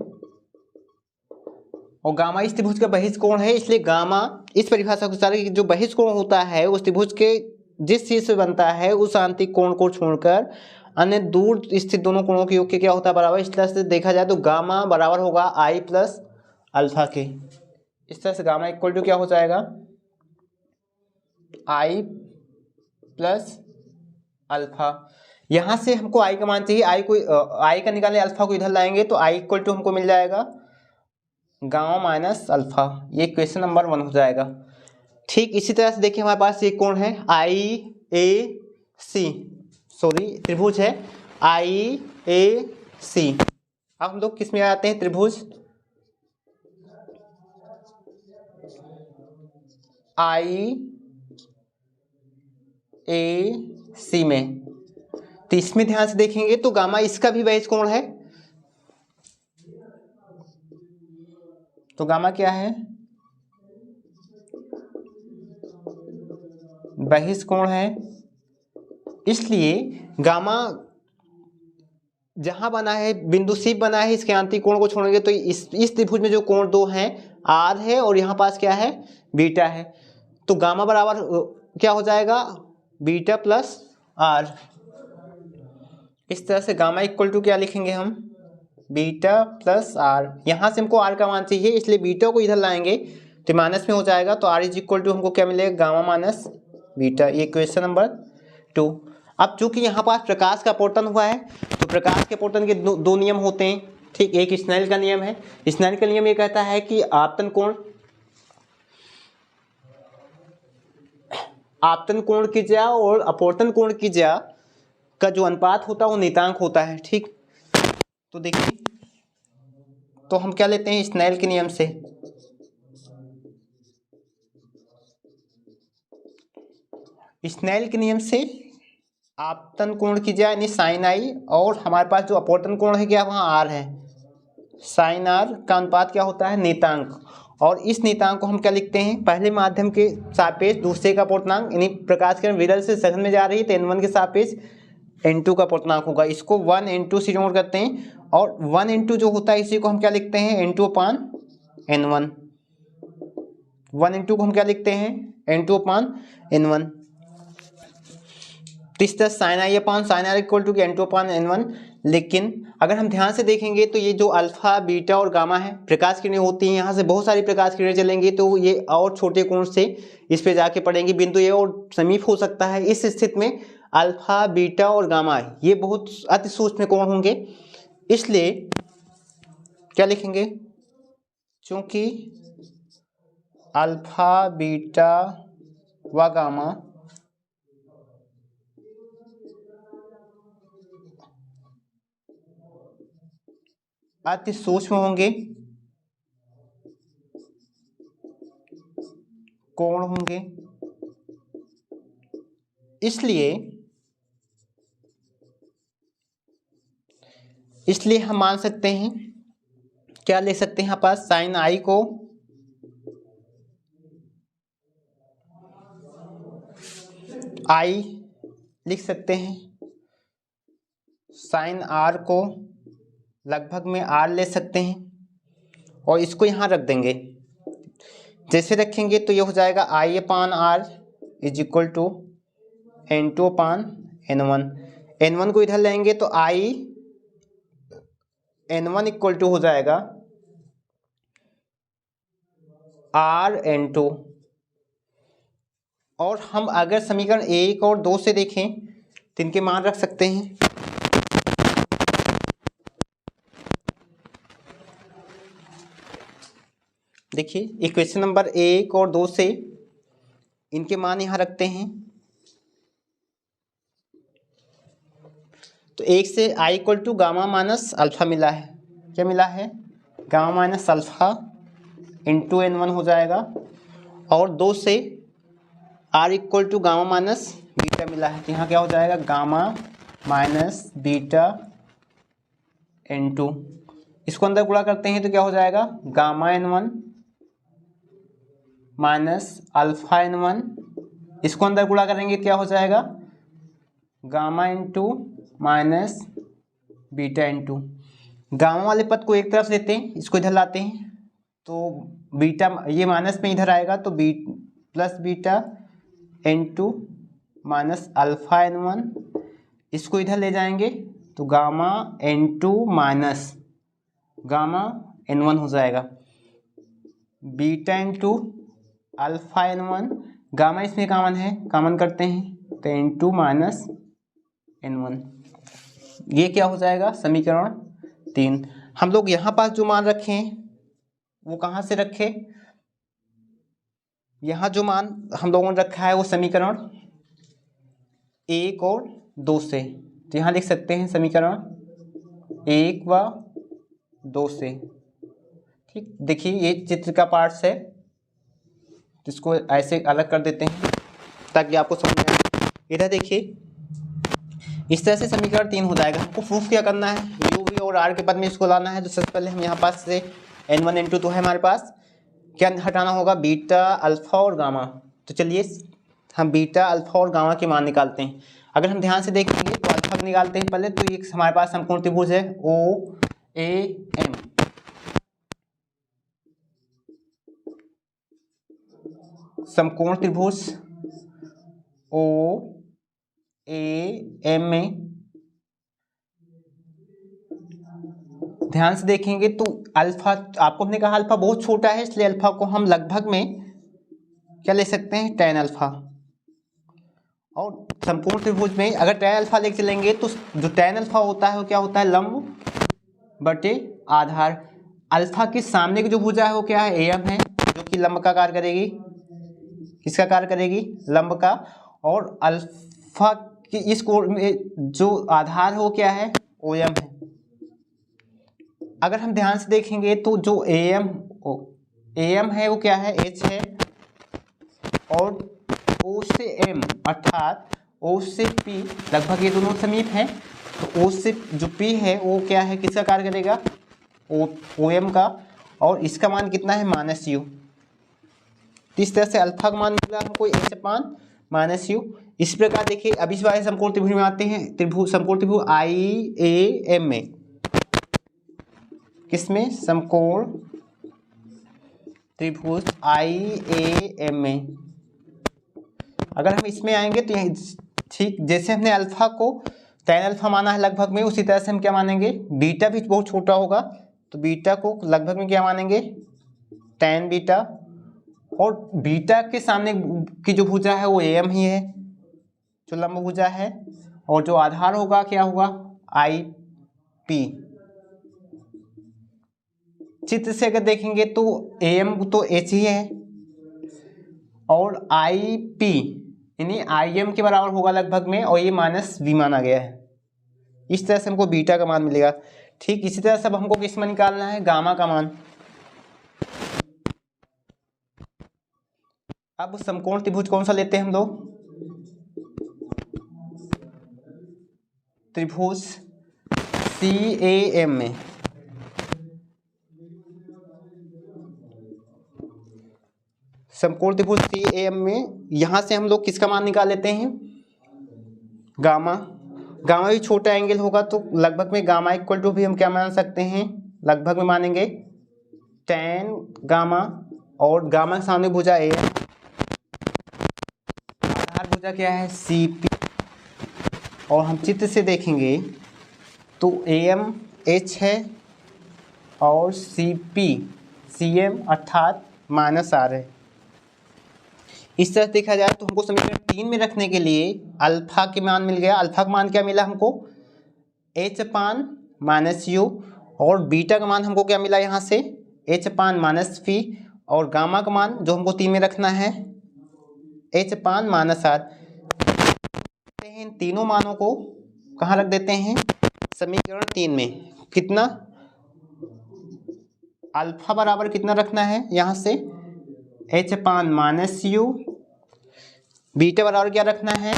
और गामा इस त्रिभुज का बहिष्कोण है। इसलिए गामा इस परिभाषा के अनुसार जो बहिष्कोण होता है उस त्रिभुज के जिस शीर्ष से बनता है उस आंतरिक कोण को छोड़कर अन्य दूर स्थित दोनों कोणों के योग के क्या होता है, बराबर। इस तरह से देखा जाए तो गामा बराबर होगा आई प्लस अल्फा के। इस तरह से गामा इक्वल टू क्या हो जाएगा, आई प्लस अल्फा। यहाँ से हमको आई का मान चाहिए, आई का निकाले अल्फा को इधर लाएंगे तो आई इक्वल टू हमको मिल जाएगा गामा माइनस अल्फा। ये क्वेश्चन नंबर 1 हो जाएगा। ठीक इसी तरह से देखिए हमारे पास एक कोण है आई ए सी, सॉरी त्रिभुज है आई ए सी। अब हम लोग किस में आते हैं, त्रिभुज आई ए सी में। तो इसमें ध्यान से देखेंगे तो गामा इसका भी बहिष कोण है। तो गामा क्या है? बहिष कोण है। इसलिए गामा जहां बना है, बिंदु सी बना है, इसके आंतरिक कोण को छोड़ेंगे तो इस त्रिभुज में जो कोण दो हैं आर है और यहाँ पास क्या है? बीटा है। तो गामा बराबर क्या हो जाएगा? Beta plus R. इस तरह से गामा इक्वल टू क्या लिखेंगे हम? Beta plus R. यहाँ से हमको आर का मान चाहिए, इसलिए बीटा को इधर लाएंगे तो माइनस में हो जाएगा। तो आर इज इक्वल टू हमको क्या मिलेगा? Gamma minus beta. ये क्वेश्चन नंबर 2। अब चूंकि यहाँ पास प्रकाश का अपवर्तन हुआ है तो प्रकाश के अपवर्तन के दो नियम होते हैं, ठीक। एक स्नेल का नियम है। स्नेल का नियम ये कहता है कि आपतन कोण की ज्या और अपवर्तन कोण की ज्या का जो अनुपात होता है वो नियतांक होता है, ठीक। तो देखिए, तो हम क्या लेते हैं स्नेल के नियम से? स्नेल के नियम से आपतन कोण की ज्या यानी साइन आई, और हमारे पास जो अपवर्तन कोण है क्या? वहाँ आर है। साइन आर का अनुपात क्या होता है? नियतांक। और इस नियतांक को हम क्या लिखते हैं? पहले माध्यम के सापेक्ष दूसरे का अपवर्तनांक, यानी प्रकाश किरण विरल से सघन में जा रही है तो n1 के सापेक्ष n2 का अपवर्तनांक होगा। इसको 1 n2 से जोड़ करते हैं, और 1 n2 जो होता है इसी को हम क्या लिखते हैं? n2/n1। 1 n2 को हम क्या लिखते हैं? n2/n1। तो इस तरह sine I upon sine R equal to n2/n1। लेकिन अगर हम ध्यान से देखेंगे तो ये जो अल्फा बीटा और गामा है, प्रकाश किरणें होती हैं, यहाँ से बहुत सारी प्रकाश किरणें चलेंगी तो ये और छोटे कोण से इस पे जाके पड़ेंगी, बिंदु ये और समीप हो सकता है। इस स्थिति में अल्फा बीटा और गामा ये बहुत अति सूक्ष्म कोण होंगे, इसलिए क्या लिखेंगे? चूंकि अल्फा बीटा व गामा अति सूक्ष्म होंगे, कोण होंगे, इसलिए हम मान सकते हैं, क्या ले सकते हैं यहाँ पास? साइन आई को आई लिख सकते हैं, साइन आर को लगभग में आर ले सकते हैं, और इसको यहाँ रख देंगे। जैसे रखेंगे तो ये हो जाएगा I/R is equal to n2/n1। n1 को इधर लेंगे तो n1 इक्वल टू हो जाएगा R/n2। और हम अगर समीकरण 1 और 2 से देखें तो इनके मान रख सकते हैं। देखिए, इक्वेशन नंबर 1 और 2 से इनके मान यहाँ रखते हैं। तो 1 से I equal to gamma minus alpha मिला है। क्या मिला है? Gamma minus alpha into n1 हो जाएगा। और 2 से R equal to gamma minus beta मिला है, तो यहाँ क्या हो जाएगा? Gamma minus beta n2। इसको अंदर गुणा करते हैं तो क्या हो जाएगा? Gamma n1 minus alpha n1। इसको अंदर गुणा करेंगे क्या हो जाएगा? Gamma n2 minus beta n2। Gamma वाले पद को एक तरफ लेते हैं, इसको इधर लाते हैं तो बीटा ये माइनस में इधर आएगा तो plus beta n2 minus alpha n1। इसको इधर ले जाएंगे तो gamma n2 minus gamma n1 हो जाएगा। Beta n2 alpha n1, gamma इसमें कॉमन है, कॉमन करते हैं तो n2 माइनस n1। ये क्या हो जाएगा? समीकरण 3। हम लोग यहाँ पास जो मान रखे हैं वो कहाँ से रखे? यहाँ जो मान हम लोगों ने रखा है वो समीकरण 1 और 2 से, तो यहाँ लिख सकते हैं समीकरण 1 व 2 से। ठीक, देखिए ये चित्र का पार्ट्स है, इसको ऐसे अलग कर देते हैं ताकि आपको समझ में आए। इधर देखिए इस तरह से समीकरण 3 हो जाएगा। हमको प्रूफ क्या करना है, यू वी और आर के पद में इसको लाना है। तो सबसे पहले हम यहाँ पास से N1 N2 तो है हमारे पास, क्या हटाना होगा, बीटा अल्फा और गामा। तो चलिए हम बीटा अल्फा और गामा के मान निकालते हैं। अगर हम ध्यान से देखेंगे तो अल्फा निकालते हैं पहले, तो ये हमारे पास समकोण त्रिभुज है ओ ए एम, समकोण त्रिभुज ओ ए एम में ध्यान से देखेंगे तो अल्फा, आपको हमने कहा अल्फा बहुत छोटा है, इसलिए अल्फा को हम लगभग में क्या ले सकते हैं, tan अल्फा। और समकोण त्रिभुज में अगर tan अल्फा लेके चलेंगे तो जो tan अल्फा होता है वो क्या होता है, लंब बटे आधार। अल्फा के सामने की जो भुजा है वो क्या है, एम है, जो कि लंब का कार्य करेगी, किसका कार्य करेगी, लंब का। और अल्फा की इस कोण में जो आधार है वो क्या है, ओ एम है। अगर हम ध्यान से देखेंगे तो जो एम है वो क्या है, एच है, और ओ से एम अर्थात ओ से पी लगभग ये दोनों समीप हैं। तो ओ से जो पी है वो क्या है, किसका कार्य करेगा, ओ एम का। और इसका मान कितना है, माइनस यू। तो इस तरह से अल्फा का मान मिला हमको एच अपान माइनस यू। इस प्रकार देखिए अब इस बार समकोण त्रिभुज में आते हैं, त्रिभुज समकोण त्रिभुज आई ए एम में, किसमें, समकोण त्रिभुज आई ए एम में। अगर हम इसमें आएंगे तो यही ठीक जैसे हमने अल्फा को tan अल्फा माना है लगभग में, उसी तरह से हम क्या मानेंगे, बीटा भी बहुत छोटा होगा तो बीटा को लगभग में क्या मानेंगे, tan बीटा। और बीटा के सामने की जो भुजा है वो एम ही है, जो लंब भुजा है। और जो आधार होगा क्या होगा, आई पी। चित्र से अगर देखेंगे तो एम तो एच ही है, और आई पी यानी आई एम के बराबर होगा लगभग में, और ये माइनस वी माना गया है। इस तरह से हमको बीटा का मान मिलेगा। ठीक इसी तरह से अब हमको किस में निकालना है, गामा का मान। अब समकोण त्रिभुज कौन सा लेते हैं हम लोग, त्रिभुज सी ए एम में। समकोण त्रिभुज सी ए एम में यहां से हम लोग किसका मान निकाल लेते हैं, गामा। गामा भी छोटा एंगल होगा तो लगभग में गामा इक्वल टू भी हम क्या मान सकते हैं, लगभग में मानेंगे tan गामा। और गामा के सामने भुजा ए, आधार भुजा क्या है, सी पी। और हम चित्र से देखेंगे तो ए एम एच है और सी पी सी एम अर्थात माइनस आर है। इस तरह देखा जाए तो हमको समीकरण 3 में रखने के लिए अल्फा के मान मिल गया। अल्फा का मान क्या मिला हमको, एच अपान माइनस यू। और बीटा का मान हमको क्या मिला यहाँ से, एच अपान माइनस फी। और गामा का मान जो हमको 3 में रखना है, एच अपान माइनस आर। इन तीनों मानों को कहाँ रख देते हैं, समीकरण 3 में। कितना, अल्फा बराबर कितना रखना है यहाँ से, H upon minus you. Beta बराबर क्या रखना है,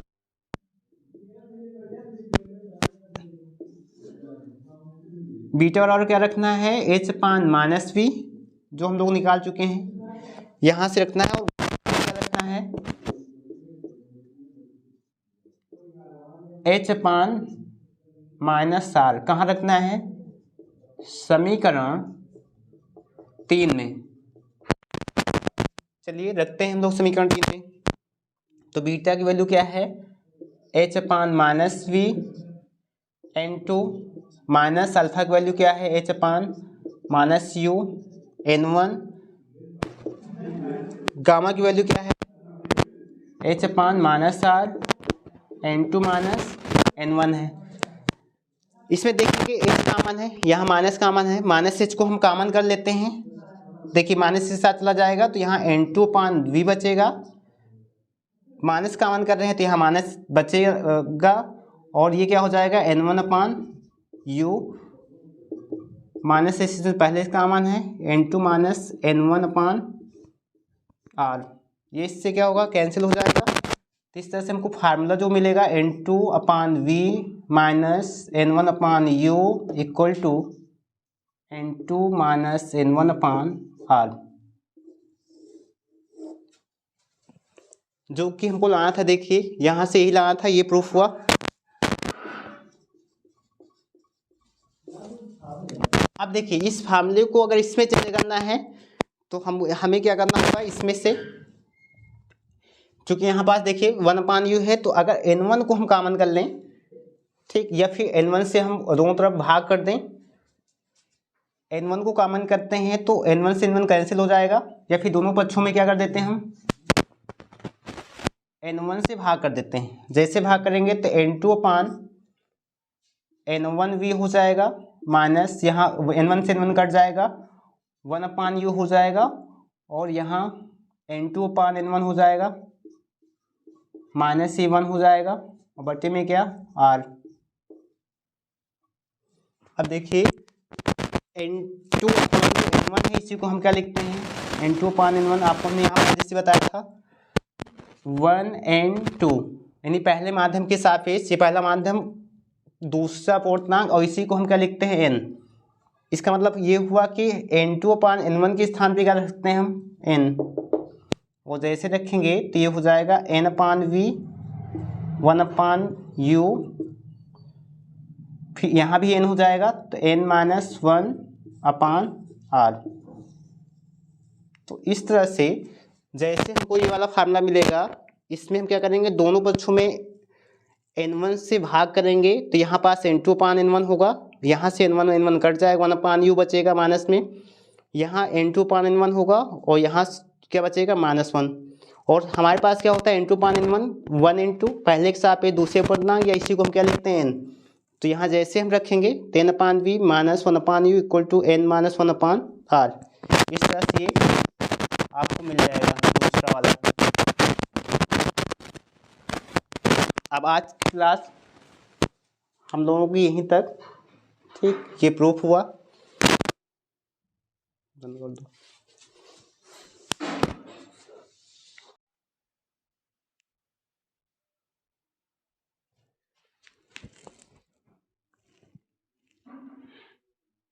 बीटा बराबर क्या रखना है, एच अपान माइनस वी, जो हम लोग निकाल चुके हैं, यहां से रखना है। और क्या रखना है, एच अपान माइनस आर। कहाँ रखना है, समीकरण 3 में। चलिए रखते हैं हम लोग समीकरण 3 में। तो बीटा की वैल्यू क्या है, H upon minus V N two minus alpha की वैल्यू क्या है, H upon minus U N one. Gamma की वैल्यू क्या है, H upon minus R N two minus N one है। इसमें देखेंगे एच कामन है, यहाँ माइनस कामन है, माइनस एच को हम कामन कर लेते हैं। देखिए माइनस के साथ चला जाएगा तो यहाँ एन टू अपान वी बचेगा, माइनस कामन कर रहे हैं तो यहाँ माइनस बचेगा। और ये क्या हो जाएगा, N one upon U, minus H से पहले कामन है, N two minus N one upon R. ये इससे क्या होगा, कैंसिल हो जाएगा। तो इस तरह से हमको फार्मूला जो मिलेगा N2/V minus N1/U equal to N2 minus N1/R, जो कि हमको लाना था। देखिए यहाँ से ही लाना था, ये प्रूफ हुआ। अब देखिए इस फार्मूले को अगर इसमें चेंज करना है तो हमें क्या करना होगा, इसमें से क्योंकि यहाँ पास देखिए 1/U है, तो अगर N1 को हम कॉमन कर लें, ठीक, या फिर N1 से हम दोनों तरफ भाग कर दें, N1 को कॉमन करते हैं तो N1 से N1 कैंसिल हो जाएगा, या फिर दोनों पक्षों में क्या कर देते हैं हम N1 से भाग कर देते हैं। जैसे भाग करेंगे तो N2/N1V हो जाएगा, माइनस यहाँ N1 से N1 कट जाएगा, 1/U हो जाएगा, और यहाँ N2/N1 हो जाएगा, माइनस ही 1 हो जाएगा, और बटे में क्या R। अब देखिए N2/N1 है, इसी को हम क्या लिखते हैं, N2/N1 आपको हमने यहाँ पर जैसे बताया था 1N2, यानी पहले माध्यम के सापेक्ष, ये पहला माध्यम दूसरा पूर्णांक, और इसी को हम क्या लिखते हैं N। इसका मतलब ये हुआ कि N2/N1 के स्थान पे क्या रख सकते हैं हम N, और जैसे रखेंगे तो ये हो जाएगा N/V 1/U, फिर यहाँ भी N हो जाएगा तो N-1/R। तो इस तरह से जैसे हमको ये वाला फार्मूला मिलेगा, इसमें हम क्या करेंगे, दोनों पक्षों में N1 से भाग करेंगे तो यहाँ पास N2/N1 होगा, यहाँ से N1 कट जाएगा, 1/U बचेगा माइनस में, यहाँ N2/N1 होगा, और यहाँ क्या बचेगा -1, और हमारे पास क्या होता है N2/N1 1N2, पहले के सापेक्ष दूसरे पूर्णांक, या इसी को हम क्या लिखते हैं N। तो यहाँ जैसे हम रखेंगे 10/V minus 1/U equal to N-1/R। इस तरह से आपको मिल जाएगा दूसरा वाला। अब आज की क्लास हम लोगों की यहीं तक, ठीक, ये प्रूफ हुआ। बंद कर दो।